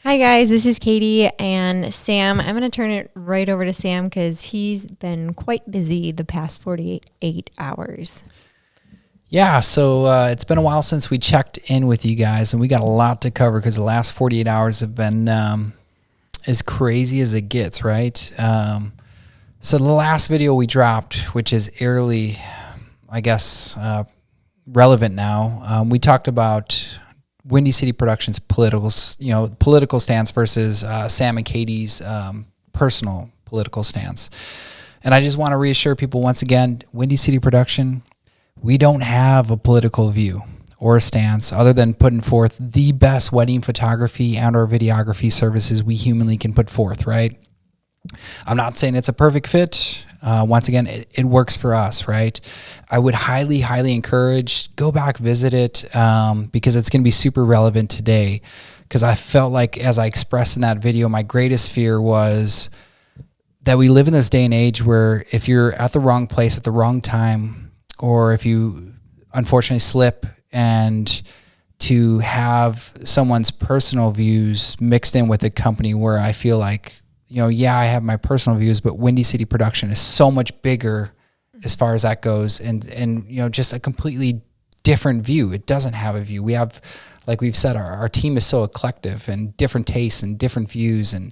Hi guys, this is Katie and Sam. I'm going to turn it right over to Sam because he's been quite busy the past 48 hours. Yeah, so it's been a while since we checked in with you guys, and we got a lot to cover because the last 48 hours have been as crazy as it gets, right? So the last video we dropped, which is eerily, I guess, relevant now, we talked about Windy City Productions' political stance versus Sam and Katie's personal political stance. And I just want to reassure people once again, Windy City Production, we don't have a political view or a stance other than putting forth the best wedding photography and or videography services we humanly can put forth, right? I'm not saying it's a perfect fit. Once again, it works for us, right? I would highly, highly encourage, go back, visit it, because it's going to be super relevant today. Because I felt like, as I expressed in that video, my greatest fear was that we live in this day and age where if you're at the wrong place at the wrong time, or if you unfortunately slip, and to have someone's personal views mixed in with a company where I feel like, I have my personal views, but Windy City Production is so much bigger as far as that goes, and just a completely different view. It doesn't have a view. We have, like we've said, our team is so eclectic and different tastes and different views. And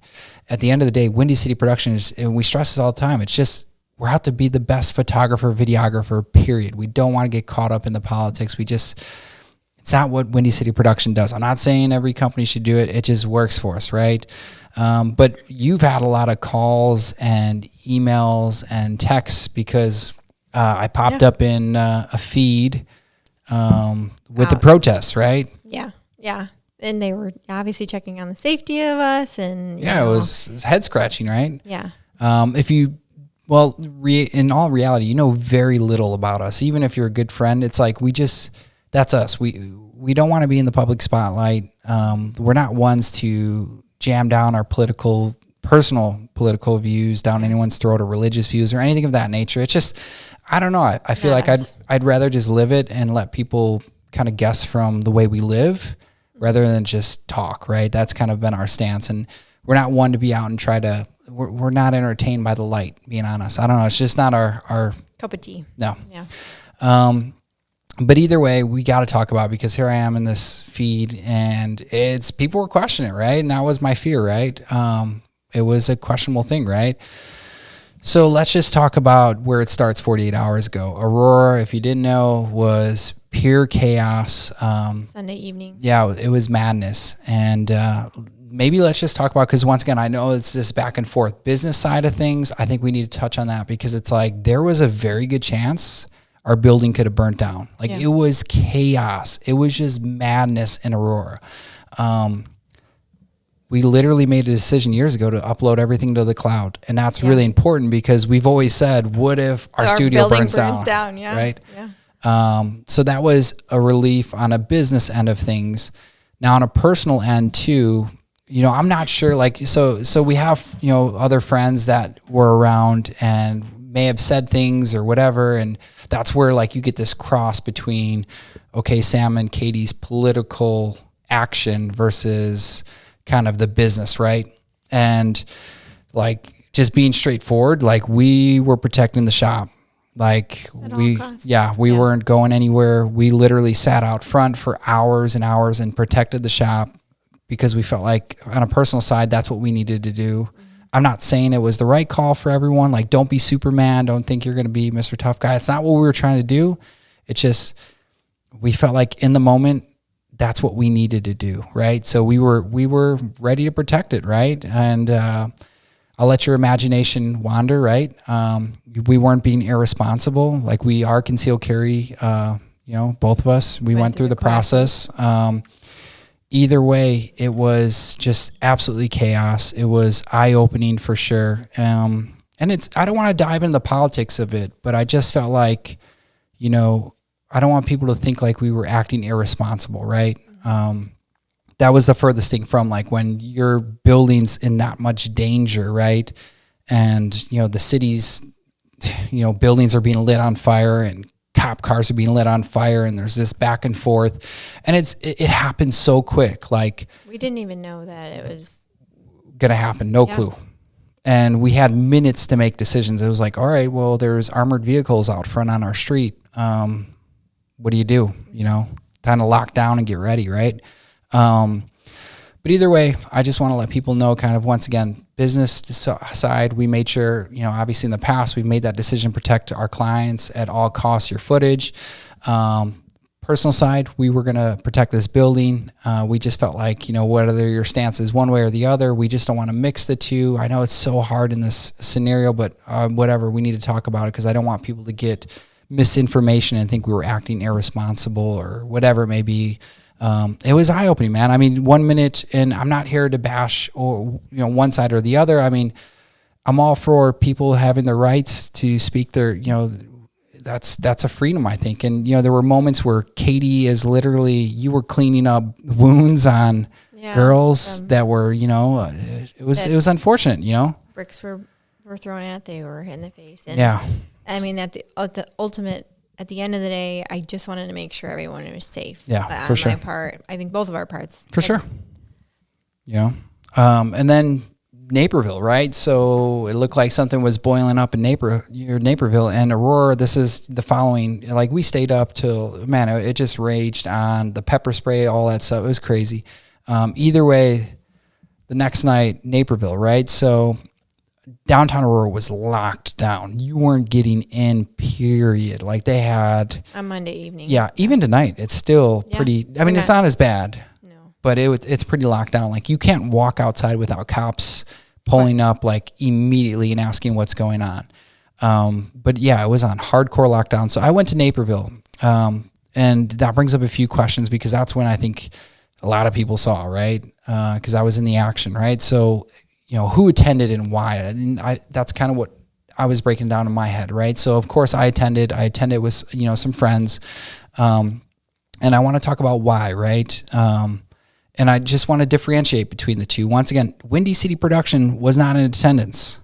at the end of the day, Windy City Production is, and we stress this all the time, it's just, we're out to be the best photographer, videographer, period. We don't want to get caught up in the politics. It's not what Windy City Production does. I'm not saying every company should do it. It just works for us, right? But you've had a lot of calls and emails and texts because I popped up in a feed with the protests, right? Yeah. And they were obviously checking on the safety of us. And it was head scratching, right? Yeah. In all reality, you know very little about us. Even if you're a good friend, it's like that's us. We don't want to be in the public spotlight. We're not ones to jam down our personal political views down anyone's throat, or religious views or anything of that nature. It's just, I don't know. I feel like I'd rather just live it and let people kind of guess from the way we live rather than just talk, right? That's kind of been our stance. And we're not one to be out and we're not entertained by the light, being honest. I don't know. It's just not our cup of tea. No. Yeah. But either way, we got to talk about it because here I am in this feed and people were questioning it, right? And that was my fear, right? It was a questionable thing, right? So let's just talk about where it starts 48 hours ago. Aurora, if you didn't know, was pure chaos. Sunday evening. Yeah, it was madness. And maybe let's just talk about, because once again, I know it's this back and forth business side of things. I think we need to touch on that because it's like there was a very good chance our building could have burnt down. It was chaos. It was just madness in Aurora. We literally made a decision years ago to upload everything to the cloud. And that's really important because we've always said, what if our studio burns down? Yeah. Right? Yeah. So that was a relief on a business end of things. Now on a personal end too, I'm not sure, so we have, other friends that were around and may have said things or whatever. And that's where you get this cross between, okay, Sam and Katie's political action versus kind of the business, right? And just being straightforward, we were protecting the shop. We weren't going anywhere. We literally sat out front for hours and hours and protected the shop because we felt like on a personal side, that's what we needed to do. Mm-hmm. I'm not saying it was the right call for everyone. Don't be Superman. Don't think you're going to be Mr. Tough Guy. It's not what we were trying to do. It's just, we felt like in the moment, that's what we needed to do. Right. So we were ready to protect it. Right. And, I'll let your imagination wander, right? We weren't being irresponsible. We are concealed carry, both of us. We went through the process. Either way, it was just absolutely chaos. It was eye-opening for sure. And I don't want to dive into the politics of it, but I just felt like, I don't want people to think we were acting irresponsible, right? That was the furthest thing from when your building's in that much danger, right? And, the city's, buildings are being lit on fire and cop cars are being lit on fire, and there's this back and forth, and it happened so quick. Like, we didn't even know that it was gonna happen. No clue. And we had minutes to make decisions. It was like, all right, well, there's armored vehicles out front on our street. What do? You know, time to lock down and get ready, right? But either way, I just want to let people know, kind of, once again, business side, we made sure, you know, obviously in the past, we've made that decision, protect our clients at all costs, your footage. Personal side, we were going to protect this building. We just felt like, you know, whether your stance is one way or the other, we just don't want to mix the two. I know it's so hard in this scenario, but whatever, we need to talk about it, because I don't want people to get misinformation and think we were acting irresponsible or whatever it may be. It was eye-opening, man. I mean, 1 minute, and I'm not here to bash or, you know, one side or the other. I mean, I'm all for people having the rights to speak their, you know, that's a freedom, I think. And, you know, there were moments where Katie is literally, you were cleaning up wounds on girls that were, you know, it was unfortunate, you know. Bricks were thrown at, they were hit in the face. And I mean, at the ultimate, at the end of the day, I just wanted to make sure everyone was safe. Yeah, for sure. My part, I think both of our parts. For sure. You know, and then Naperville, right? So it looked like something was boiling up in Naperville, and Aurora. This is the following. Like, we stayed up till, man, it just raged on the pepper spray, all that stuff. It was crazy. Either way, the next night, Naperville, right? So downtown Aurora was locked down. You weren't getting in, period. Like, they had on Monday evening. Yeah, even tonight, it's still pretty. I mean, it's not as bad. But it's pretty locked down. Like, you can't walk outside without cops pulling up, like, immediately and asking what's going on. But yeah, it was on hardcore lockdown. So I went to Naperville, and that brings up a few questions, because that's when I think a lot of people saw, right? Because I was in the action, right? So, you know, who attended and why? And that's kind of what I was breaking down in my head, right? So of course I attended with, you know, some friends, and I want to talk about why, right? And I just want to differentiate between the two. Once again, Windy City Production was not in attendance.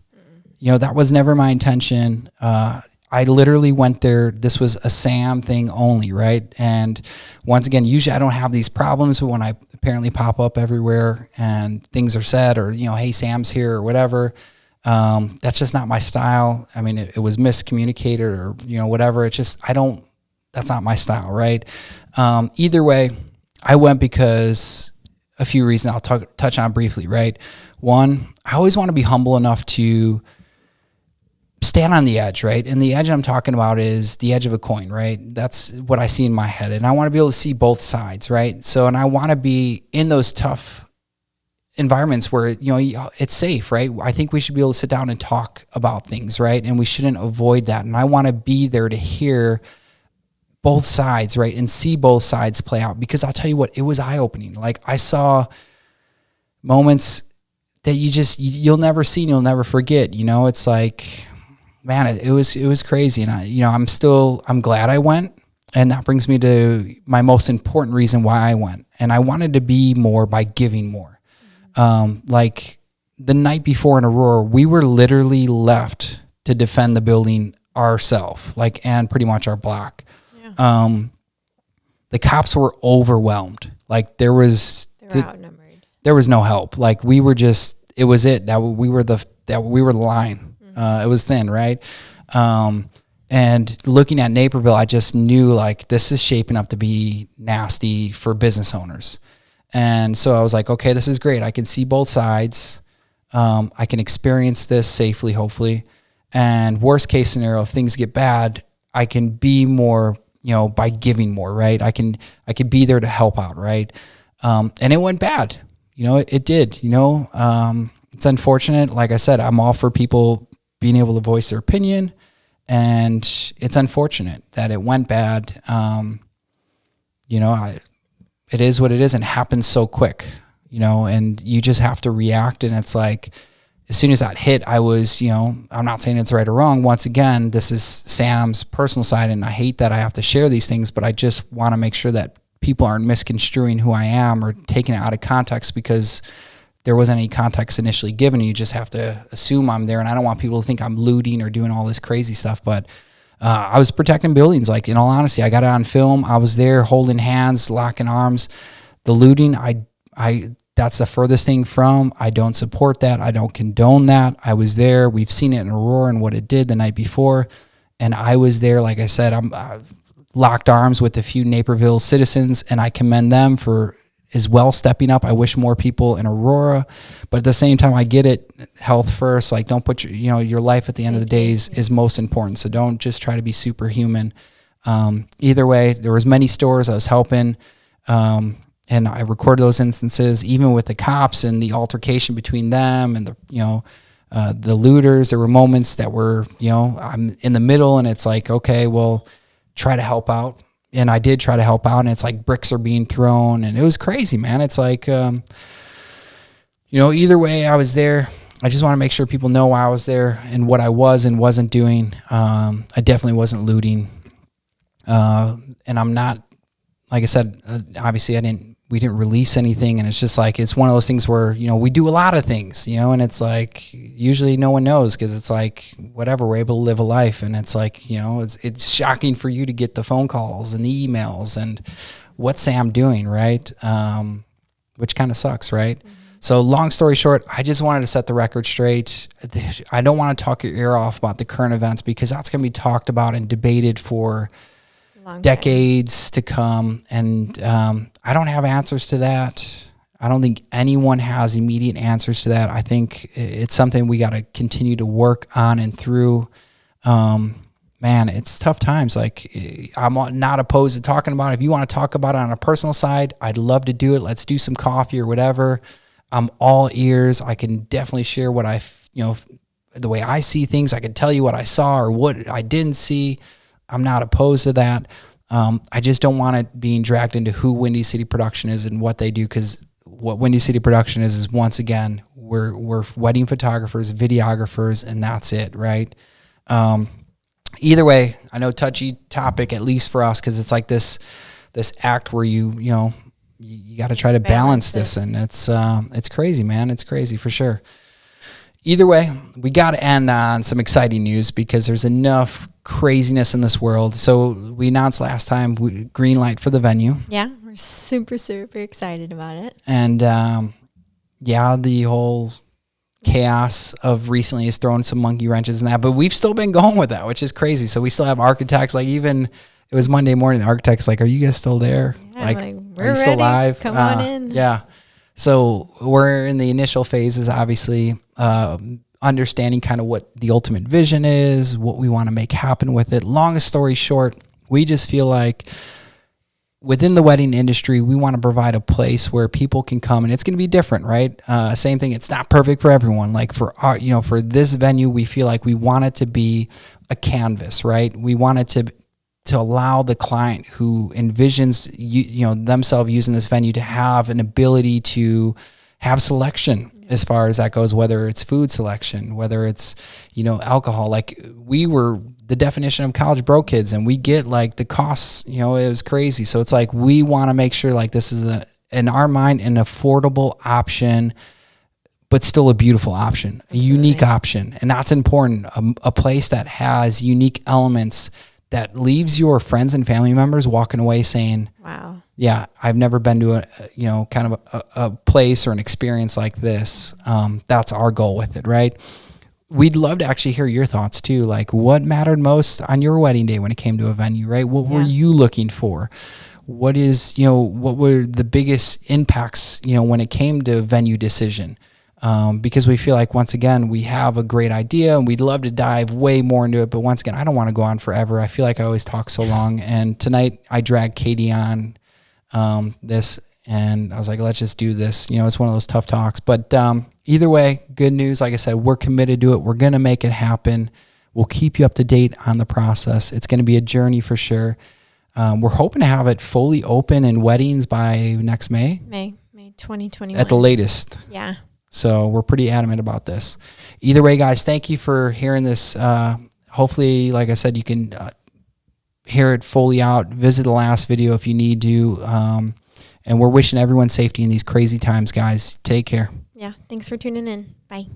You know, that was never my intention. I literally went there. This was a Sam thing only, right? And once again, usually I don't have these problems, but when I apparently pop up everywhere and things are said, or, you know, hey, Sam's here or whatever, that's just not my style. I mean, it was miscommunicated, or, you know, whatever. It's just, that's not my style, right? Either way, I went because a few reasons I'll touch on briefly, right? One, I always want to be humble enough to stand on the edge, right? And the edge I'm talking about is the edge of a coin, right? That's what I see in my head. And I want to be able to see both sides, right? So, and I want to be in those tough environments where, you know, it's safe, right? I think we should be able to sit down and talk about things, right? And we shouldn't avoid that. And I want to be there to hear both sides, right? And see both sides play out, because I'll tell you what, it was eye-opening. Like, I saw moments that you'll never see and you'll never forget. You know, it's like, man, it was crazy. And I'm glad I went. And that brings me to my most important reason why I went. And I wanted to be more by giving more. Like, the night before in Aurora, we were literally left to defend the building ourselves, like, and pretty much our block. The cops were overwhelmed. Like, they were outnumbered. There was no help. Like, we were just, it was it. That we were the line. It was thin, right? And looking at Naperville, I just knew, like, this is shaping up to be nasty for business owners. And so I was like, okay, this is great. I can see both sides. I can experience this safely, hopefully. And worst case scenario, if things get bad, I can be more, you know, by giving more, right? I could be there to help out, right? And it went bad. You know, it did, you know. It's unfortunate. Like I said, I'm all for people being able to voice their opinion, and it's unfortunate that it went bad. You know, it is what it is, and happens so quick, you know, and you just have to react. And it's like, as soon as that hit, I was, you know, I'm not saying it's right or wrong. Once again, this is Sam's personal side, and I hate that I have to share these things, but I just want to make sure that people aren't misconstruing who I am or taking it out of context, because there wasn't any context initially given. You just have to assume I'm there, and I don't want people to think I'm looting or doing all this crazy stuff. But I was protecting buildings. Like, in all honesty, I got it on film. I was there holding hands, locking arms. The looting, that's the furthest thing from. I don't support that. I don't condone that. I was there. We've seen it in Aurora and what it did the night before. And I was there, like I said, I'm locked arms with a few Naperville citizens, and I commend them for as well stepping up. I wish more people in Aurora, but at the same time, I get it. Health first. Like, don't put your life at the end of the day is most important. So don't just try to be superhuman. Either way, there was many stores I was helping, and I recorded those instances, even with the cops and the altercation between them and the looters. There were moments that were, I'm in the middle, and it's like, okay, well, try to help out. And I did try to help out, and it's like bricks are being thrown, and it was crazy, man. It's like, either way, I was there. I just want to make sure people know why I was there and what I was and wasn't doing. I definitely wasn't looting. And I'm not, like I said, obviously we didn't release anything, and it's just like, it's one of those things where, we do a lot of things, and it's like, usually no one knows, because it's like, whatever, we're able to live a life, and it's like, it's shocking for you to get the phone calls and the emails and what's Sam doing, right? Which kind of sucks, right? Mm-hmm. So long story short, I just wanted to set the record straight. I don't want to talk your ear off about the current events, because that's going to be talked about and debated for decades to come. And I don't have answers to that. I don't think anyone has immediate answers to that. I think it's something we got to continue to work on and through. Man, it's tough times. Like, I'm not opposed to talking about it. If you want to talk about it on a personal side, I'd love to do it. Let's do some coffee or whatever. I'm all ears. I can definitely share what the way I see things. I can tell you what I saw or what I didn't see. I'm not opposed to that. I just don't want it being dragged into who Windy City Production is and what they do, because what Windy City Production is once again, we're wedding photographers, videographers, and that's it, right? Either way, I know touchy topic, at least for us, because it's like this act where you got to try to balance this, and it's crazy, man. It's crazy for sure. Either way, we got to end on some exciting news, because there's enough craziness in this world. So we announced last time green light for the venue. Yeah, we're super, super excited about it. And the whole chaos of recently has thrown some monkey wrenches in that, but we've still been going with that, which is crazy. So we still have architects. Like, even it was Monday morning, the architect's like, "Are you guys still there? Yeah, like we're are you still ready. live? Come on in." Yeah. So we're in the initial phases, obviously, understanding kind of what the ultimate vision is, what we want to make happen with it. Longest story short, we just feel like within the wedding industry, we want to provide a place where people can come, and it's going to be different, right? Same thing. It's not perfect for everyone. Like, for our, for this venue, we feel like we want it to be a canvas, right? We want it to allow the client who envisions themselves using this venue to have an ability to have selection as far as that goes, whether it's food selection, whether it's alcohol. Like, we were the definition of college broke kids, and we get like the costs, it was crazy. So it's like, we want to make sure like this is in our mind an affordable option, but still a beautiful option. Absolutely. A unique option, and that's important. A place that has unique elements that leaves your friends and family members walking away saying, "Wow, yeah, I've never been to a place or an experience like this." That's our goal with it, right? We'd love to actually hear your thoughts too. Like, what mattered most on your wedding day when it came to a venue, right? What were you looking for? What were the biggest impacts, when it came to venue decision? Because we feel like, once again, we have a great idea and we'd love to dive way more into it. But once again, I don't want to go on forever. I feel like I always talk so long. And tonight I dragged Katie on this, and I was like, let's just do this. It's one of those tough talks. But either way, good news. Like I said, we're committed to it. We're going to make it happen. We'll keep you up to date on the process. It's going to be a journey for sure. We're hoping to have it fully open in weddings by next May. May 2021. At the latest. Yeah. So we're pretty adamant about this. Either way, guys, thank you for hearing this. Hopefully, like I said, you can hear it fully out. Visit the last video if you need to. And we're wishing everyone safety in these crazy times, guys. Take care. Yeah. Thanks for tuning in. Bye.